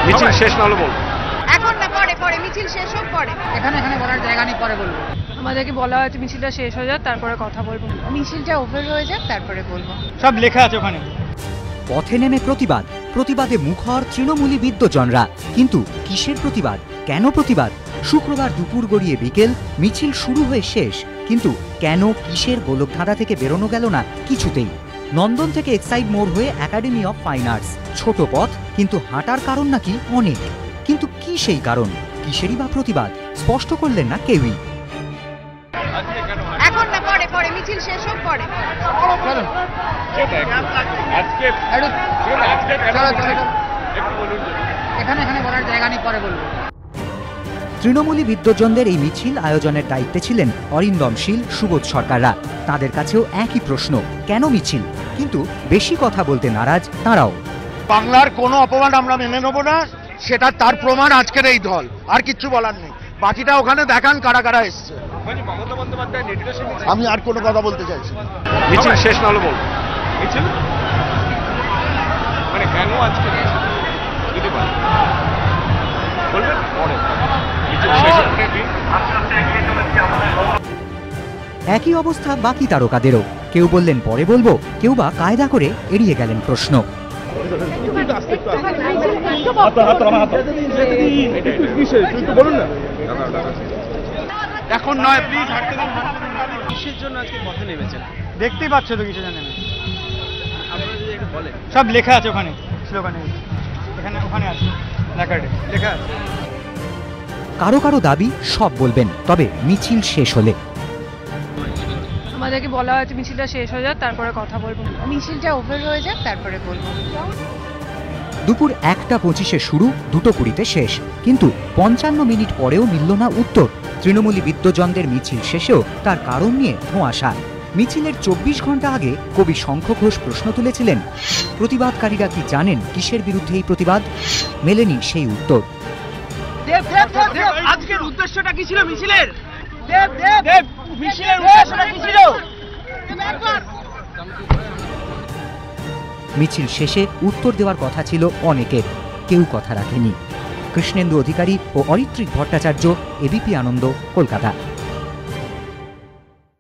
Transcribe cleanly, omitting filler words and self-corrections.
মিছিল শেষ না হলে বল। এখন না, পরে পরে মিছিল শেষ হোক পরে। এখানে বলার জায়গা নেই, পরে বলবো। আমাদেরকে বলা হয়েছে মিছিলটা শেষ হয়ে যাক তারপরে কথা বলবো। মিছিলটা ওভার হয়ে যাক তারপরে বলবো। সব লেখা আছে ওখানে। পথে নেমে প্রতিবাদে মুখর তৃণমূলী বিদ্বজনরা। কিন্তু কিসের প্রতিবাদ, কেন প্রতিবাদ? শুক্রবার দুপুর গড়িয়ে বিকেল, মিছিল শুরু হয়ে শেষ, কিন্তু কেন কিসের গোলকধাঁধা থেকে বেরোনো গেল না কিছুতেই। নন্দন থেকে এক্সাইড মোড় হয়ে একাডেমি অফ ফাইন আর্টস, ছোট পথ, কিন্তু হাঁটার কারণ নাকি অনেক। কিন্তু কি সেই কারণ, কিসেরই বা প্রতিবাদ, স্পষ্ট করলেন না কেউই। এখন না, পরে পরে মিছিল শেষ হোক পরে। এখানে বলার জায়গা নেই, পরে বলবো। তৃণমূলী বিদ্বজনদের এই মিছিল আয়োজনের দায়িত্বে ছিলেন অরিন্দম শীল, সুবোধ সরকাররা। তাদের কাছেও একই প্রশ্ন, কেন মিছিল? কিন্তু বেশি কথা বলতে নারাজ তাঁরাও। বাংলার কোনো অপমান আমরা মেনে নেব না, সেটা তার প্রমাণ আজকের এই দল। আর কিচ্ছু বলার নেই, বাকিটা ওখানে দেখান কারা কারা এসছে। আমি আর কোনো কথা বলতে চাইছি না। মিছিল শেষ না হলে বল। মিছিল মানে কেন আজকে যদি বলবেন পরে। মিছিল শেষ হলে একই অবস্থা বাকি তারকাদেরও। কেউ বললেন পরে বলবো, কেউ বা কায়দা করে এড়িয়ে গেলেন প্রশ্ন। এখন নয়, প্লিজ। কিসের জন্য আজকে পথে নেমেছেন? দেখতেই পাচ্ছ তো কিসের জন্য। আপনারা যদি একটু বলেন। সব লেখা আছে ওখানে, স্লোগানে ওখানে আছে লেখা আছে। কারো দাবি সব বলবেন, তবে মিছিল শেষ হলে। আমাদেরকে বলা হয়েছে মিছিলটা শেষ হয়ে যাক তারপরে কথা বলবো। মিছিলটা ওভার হয়ে যাক তারপরে বলবো। দুপুর 1:25-এ শুরু, 2:20-তে শেষ, কিন্তু 55 মিনিট পরেও মিলল না উত্তর। তৃণমূলী বিদ্বজনদের মিছিল শেষেও তার কারণ নিয়ে ধোঁয়াশা। মিছিলের 24 ঘন্টা আগে কবি শঙ্খ ঘোষ প্রশ্ন তুলেছিলেন, প্রতিবাদকারীরা কি জানেন কিসের বিরুদ্ধে এই প্রতিবাদ? মেলেনি সেই উত্তর। আজকের উদ্দেশ্যটা কি ছিল মিছিলের? মিছিলের উদ্দেশ্যটা কি ছিল? মিছিল শেষে উত্তর দেওয়ার কথা ছিল অনেকের, কেউ কথা রাখেনি। কৃষ্ণেন্দু অধিকারী ও অরিত্রিক ভট্টাচার্য, এবিপি আনন্দ, কলকাতা।